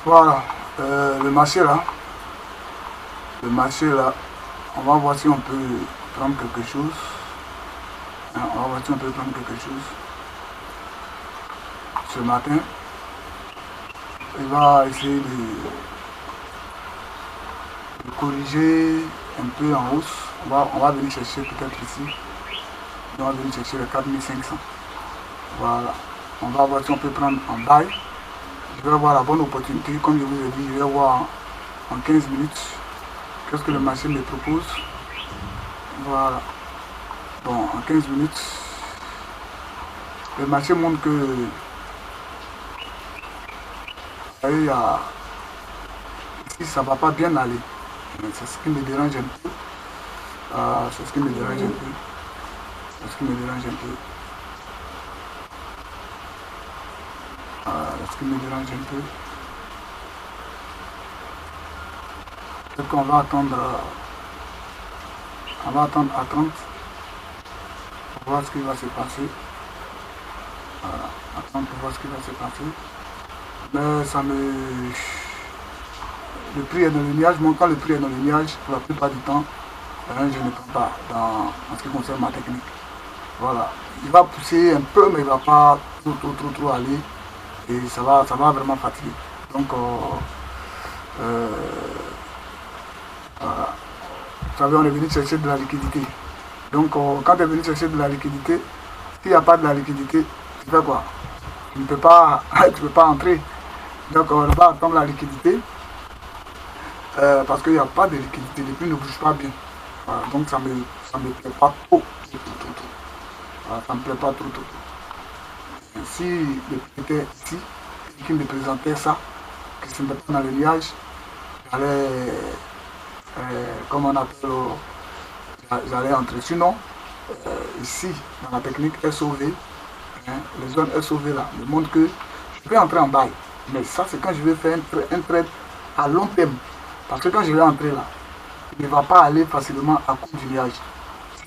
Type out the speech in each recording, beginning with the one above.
Voilà, le marché là, on va voir si on peut prendre quelque chose. Hein, on va voir si on peut prendre quelque chose. Ce matin, il va essayer de corriger un peu en hausse. On va venir chercher peut-être ici. On va venir chercher les 4500. Voilà. On va voir si on peut prendre en bail. Je vais avoir la bonne opportunité. Comme je vous ai dit, je vais voir en 15 minutes qu'est-ce que le marché me propose. Voilà. Bon, en 15 minutes, le marché montre que il y a, ici, ça ne va pas bien aller. C'est ce qui me dérange un peu. C'est ce qui me dérange un peu. C'est ce qui me dérange un peu. Ce qui me dérange un peu. C'est qu'on va attendre. On va attendre à 30 pour voir ce qui va se passer. Voilà. Attendre pour voir ce qui va se passer. Mais ça me. Le prix est dans le nuage. Moi, quand le prix est dans le nuage, pour la plupart du temps, je ne prends pas en ce qui concerne ma technique. Voilà. Il va pousser un peu, mais il ne va pas trop aller. Et ça va vraiment fatiguer. Donc, voilà. Vous savez, on est venu chercher de la liquidité. Donc, quand tu es venu chercher de la liquidité, s'il n'y a pas de la liquidité, tu fais quoi? Tu ne peux pas, tu peux pas entrer. Donc, on va attendre la liquidité. Parce qu'il n'y a pas de liquidité. Les prix ne bougent pas bien. Voilà. Donc, ça me plaît pas trop. Voilà, ça me plaît pas trop. Si le prix était ici, et qu'il me présentait ça, que ce n'était pas dans le nuage, j'allais, comme on appelle, j'allais entrer. Sinon, ici, dans la technique SOV, hein, les zones SOV là, me montrent que je peux entrer en bail. Mais ça, c'est quand je vais faire un trade à long terme. Parce que quand je vais entrer là, il ne va pas aller facilement à cause du nuage.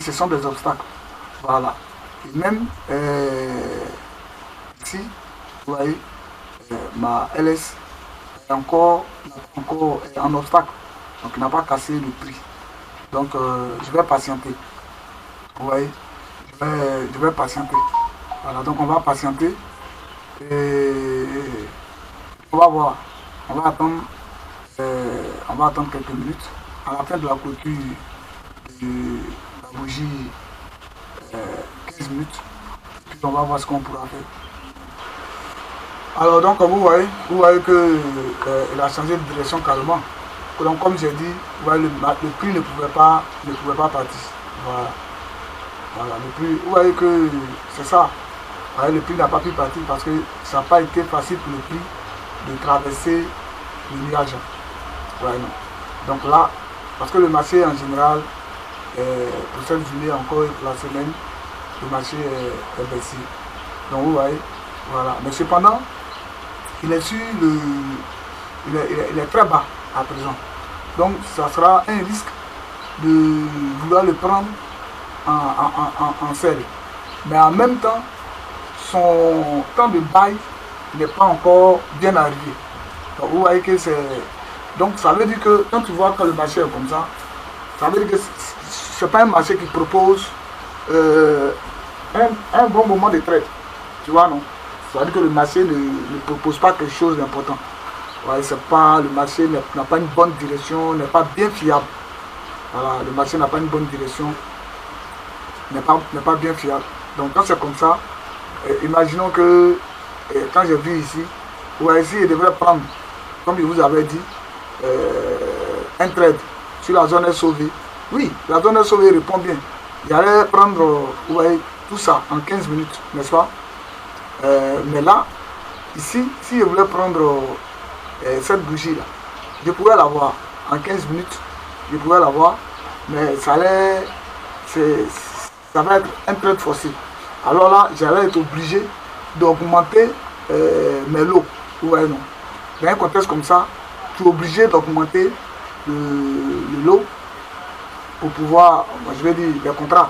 Ce sont des obstacles. Voilà. Et même ici, vous voyez, ma LS est encore en obstacle. Donc il n'a pas cassé le prix. Donc je vais patienter. Vous voyez, je vais patienter. Voilà, donc on va patienter. Et on va voir. On va attendre quelques minutes. À la fin de la clôture de la bougie, 15 minutes. Puis on va voir ce qu'on pourra faire. Alors donc vous voyez qu'il a changé de direction carrément. Donc comme j'ai dit, vous voyez, le prix ne pouvait pas partir. Voilà. Voilà, le prix, vous voyez que c'est ça. Vous voyez, le prix n'a pas pu partir parce que ça n'a pas été facile pour le prix de traverser le nuage. Ouais, non. Donc là, parce que le marché en général, pour cette journée encore la semaine, le marché est baissé. Donc vous voyez, voilà. Mais cependant, il est sur il est très bas à présent. Donc ça sera un risque de vouloir le prendre en selle. Mais en même temps, son temps de bail n'est pas encore bien arrivé. Donc vous voyez que c'est. Donc ça veut dire que quand tu vois que le marché est comme ça veut dire que c'est pas un marché qui propose un bon moment de trade. Tu vois, non? Ça veut dire que le marché ne propose pas quelque chose d'important. Ouais, c'est pas, le marché n'a pas une bonne direction, n'est pas bien fiable. Voilà, le marché n'a pas une bonne direction, n'est pas bien fiable. Donc quand c'est comme ça, imaginons que quand j'ai vu ici, ouais, ici il devrait prendre, comme je vous avais dit, un trade sur la zone SOV. Oui, la zone SOV répond bien. Il allait prendre ouais, tout ça en 15 minutes, n'est-ce pas? Mais là, ici, si je voulais prendre cette bougie là, je pouvais l'avoir en 15 minutes, je pouvais l'avoir, mais ça va être un trade forcé. Alors là, j'allais être obligé d'augmenter mes lots. Ouais, non. Dans un contexte comme ça, tu es obligé d'augmenter le lot pour pouvoir, je vais dire, les contrats,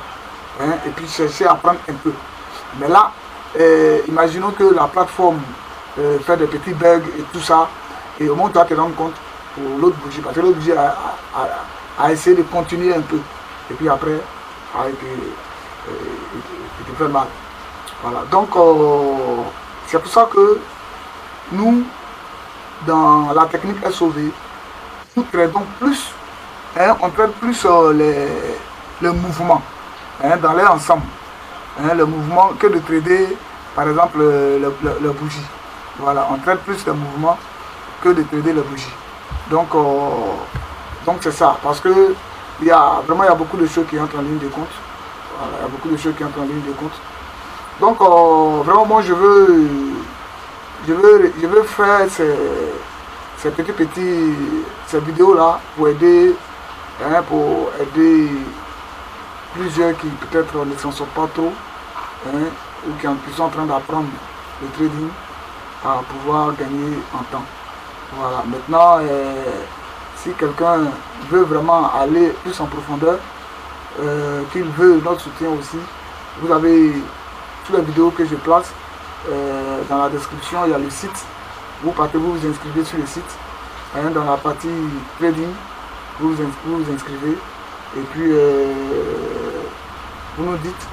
hein, et puis chercher à prendre un peu. Mais là, imaginons que la plateforme fait des petits bugs et tout ça, Et au moment où tu vas te rendre compte pour l'autre bougie, parce que l'autre bougie a essayé de continuer un peu. Et puis après, il te fait mal. Voilà. Donc, c'est pour ça que nous, dans la technique SOV, nous traitons plus, hein, on traite plus les mouvements, hein, dans leur ensemble. Hein, le mouvement que de traiter, par exemple, le bougie. Voilà, on traite plus les mouvements que de traiter le bougie. Donc c'est ça, parce que il y a beaucoup de choses qui entrent en ligne de compte. Voilà, il y a beaucoup de choses qui entrent en ligne de compte. Donc vraiment, moi je veux faire ces vidéos là pour aider, hein, plusieurs qui peut-être ne s'en sortent pas trop, hein, ou qui sont en train d'apprendre le trading à pouvoir gagner en temps. Voilà. Maintenant, si quelqu'un veut vraiment aller plus en profondeur, qu'il veut notre soutien aussi, vous avez toutes les vidéos que je place dans la description, il y a le site. Vous partez, vous vous inscrivez sur le site. Hein, dans la partie trading, vous vous inscrivez. Et puis, vous nous dites,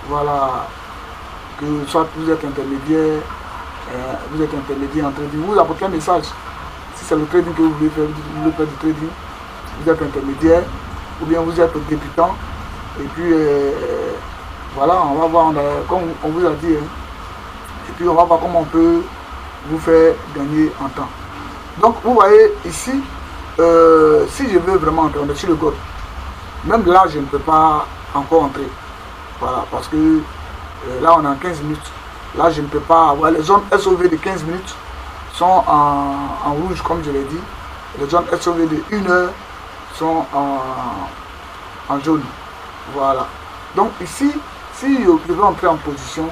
voilà, que soit vous êtes intermédiaire en trading. Vous apportez un message. Si c'est le trading que vous voulez faire, vous voulez faire du trading, vous êtes intermédiaire, ou bien vous êtes débutant. Et puis, voilà, on va voir, comme on vous a dit, hein, et puis on va voir comment on peut vous faire gagner en temps. Donc, vous voyez ici, si je veux vraiment entrer, on est sur le gold. Même là, je ne peux pas encore entrer. Voilà, parce que là, on est en 15 minutes. Là, je ne peux pas. Voilà, les zones SOV de 15 minutes sont en rouge, comme je l'ai dit. Les zones SOV de 1 heure sont en jaune. Voilà. Donc ici, si je veux entrer en position,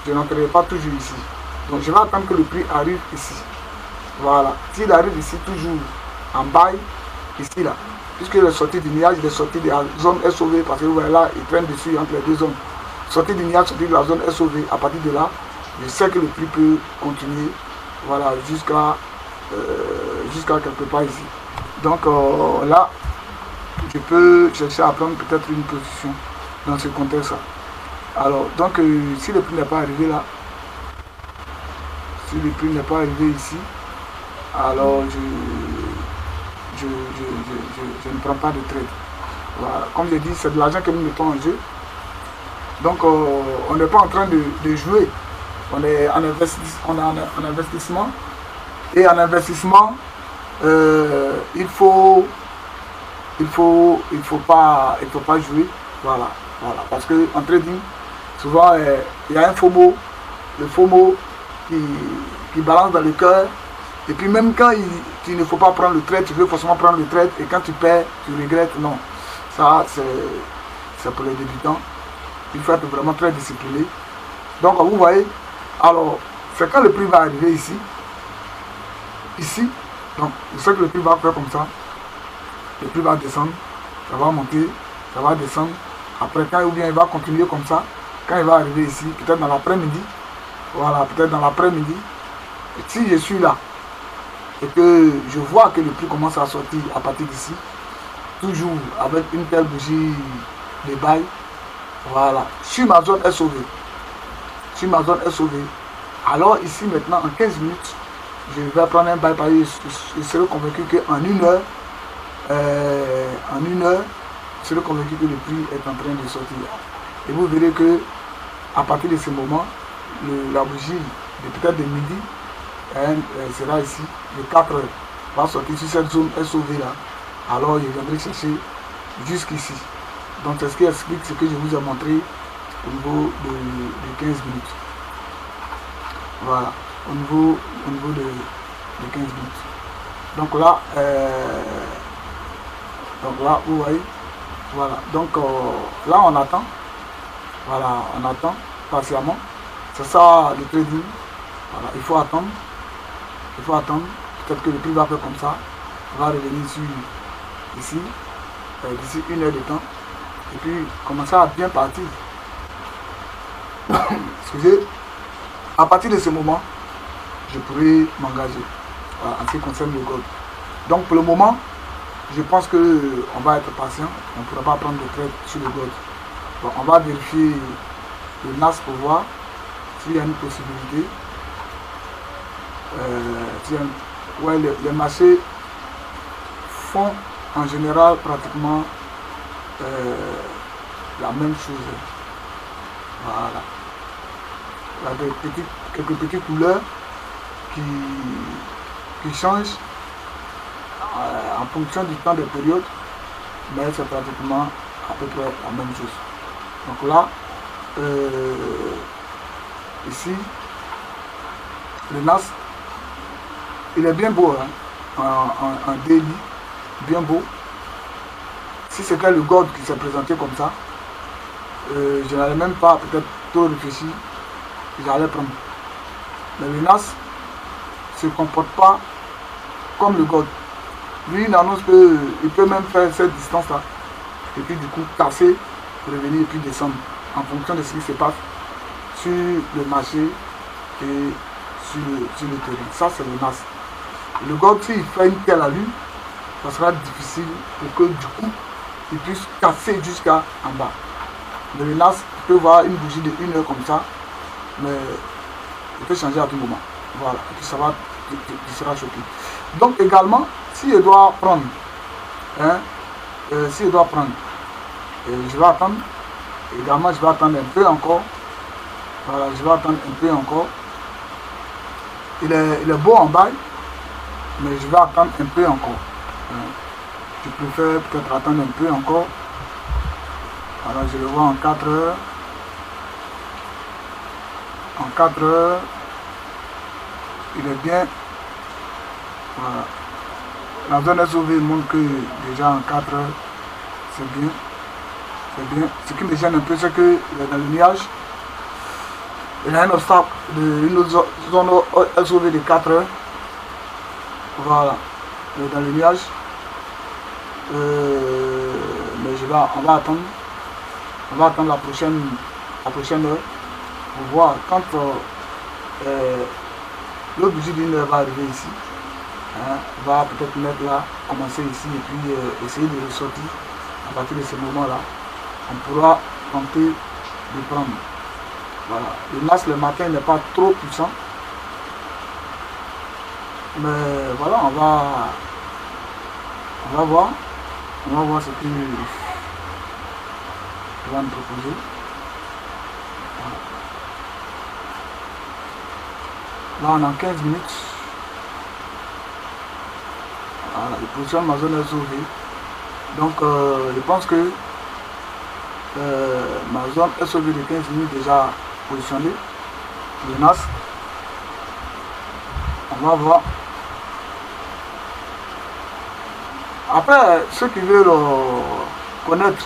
je n'entrerai pas toujours ici. Donc je vais attendre que le prix arrive ici. Voilà. S'il arrive ici, toujours en bail, ici là. Puisque les sorties du nuage, les sorties de la zone SOV, parce que vous voyez là, il traîne dessus entre les deux zones. Sortie du nuage, sortie de la zone SOV. À partir de là, je sais que le prix peut continuer. Voilà, jusqu'à quelque part ici. Donc là, je peux chercher à prendre peut-être une position dans ce contexte-là. Alors, donc, si le prix n'est pas arrivé là, si le prix n'est pas arrivé ici, alors je ne prends pas de trade. Voilà. Comme je dis, c'est de l'argent que nous mettons en jeu. Donc, on n'est pas en train de jouer. On est en investissement. Et en investissement, il faut pas jouer. Voilà. Parce que en trading, souvent, il y a un FOMO. Le FOMO qui balance dans le cœur. Et puis même quand il ne faut pas prendre le trade, tu veux forcément prendre le trade. Et quand tu perds, tu regrettes. Non. Ça, c'est pour les débutants. Il faut être vraiment très discipliné. Donc, vous voyez, alors, c'est quand le prix va arriver ici. Ici, donc, je sais que le prix va faire comme ça. Le prix va descendre. Ça va monter. Ça va descendre. Après, quand ou bien il va continuer comme ça. Quand il va arriver ici, peut-être dans l'après-midi. Voilà, peut-être dans l'après-midi. Si je suis là, et que je vois que le prix commence à sortir à partir d'ici, toujours avec une telle bougie de bail, voilà, sur ma zone SOV, alors ici maintenant en 15 minutes, je vais prendre un bail, parce que je serai convaincu qu'en une heure, je serai convaincu que le prix est en train de sortir. Et vous verrez que à partir de ce moment, la bougie de peut-être de midi, sera ici, de 4 heures, va sortir sur cette zone SOV là. Alors je viendrai chercher jusqu'ici. Donc c'est ce qui explique ce que je vous ai montré au niveau de 15 minutes. Voilà, au niveau de 15 minutes. Donc là, vous voyez, voilà. Donc là on attend. Voilà, on attend patiemment. C'est ça le trading. Voilà, il faut attendre. Peut-être que le prix va faire comme ça. On va revenir ici, d'ici une heure de temps. Et puis commencer à bien partir. Excusez. À partir de ce moment, je pourrai m'engager. en ce qui concerne le gold. Donc pour le moment, je pense qu'on va être patient, on ne pourra pas prendre de trade sur le gold. Donc on va vérifier le NAS pour voir s'il y a une possibilité. Ouais, les marchés font en général pratiquement la même chose. Voilà. Il y a quelques petites couleurs qui changent en fonction du temps de période, mais c'est pratiquement à peu près la même chose. Donc là, ici, le NAS, il est bien beau, hein, en daily, bien beau. Si c'était le gold qui s'est présenté comme ça, je n'allais même pas peut-être trop réfléchir, j'allais prendre. Mais le NAS ne se comporte pas comme le gold. Lui, il annonce qu'il peut même faire cette distance-là, et puis du coup casser, revenir et puis descendre, en fonction de ce qui se passe sur le marché et sur le terrain. Ça, c'est le NAS. Le gold, s'il fait une telle allure, ça sera difficile pour que du coup, il puisse casser jusqu'à en bas. Mais le NAS, tu peux voir une bougie de 1 heure comme ça, mais il peut changer à tout moment. Voilà, et puis ça va, tu seras choqué. Donc également, si je dois prendre, je vais attendre, également je vais attendre un peu encore. Voilà, je vais attendre un peu encore. Il est beau en bas, mais je vais attendre un peu encore. Je préfère peut-être attendre un peu encore. Voilà, je le vois en 4 heures. En 4 heures, il est bien. Voilà. La zone SOV montre que déjà en 4 heures, c'est bien. C'est bien. Ce qui me gêne un peu, c'est que dans le nuage, il y a un obstacle, une zone SOV de 4 heures. Voilà. Dans le nuage. Mais on va attendre. On va attendre la prochaine heure pour voir quand l'autre bougie d'une heure va arriver ici. On va peut-être mettre là, commencer ici et puis essayer de ressortir. À partir de ce moment-là, on pourra tenter de prendre. Voilà. Le NAS le matin n'est pas trop puissant. Mais voilà, on va voir. On va voir ce qu'il va nous proposer. Voilà. Là, on a 15 minutes. Voilà, il positionne ma zone SOV. Donc, je pense que ma zone SOV de 15 minutes déjà positionnée. Le NAS. On va voir. Après, ceux qui veulent connaître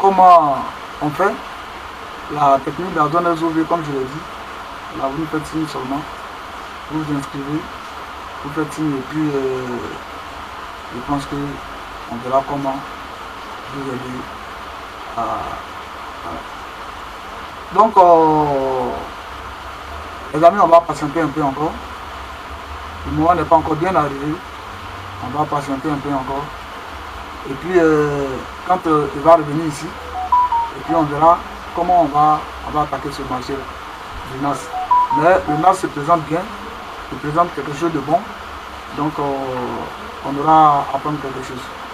comment on fait la technique de la zone SOV, comme je l'ai dit, là vous faites signe seulement, vous vous inscrivez, vous faites signe et puis je pense que on verra comment vous aider à... Donc, les amis, on va patienter un peu encore. Le moment n'est pas encore bien arrivé. On va patienter un peu encore. Et puis, quand il va revenir ici, et puis on verra comment on va attaquer ce marché du NAS. Mais le NAS se présente bien, il présente quelque chose de bon. Donc, on aura à apprendre quelque chose.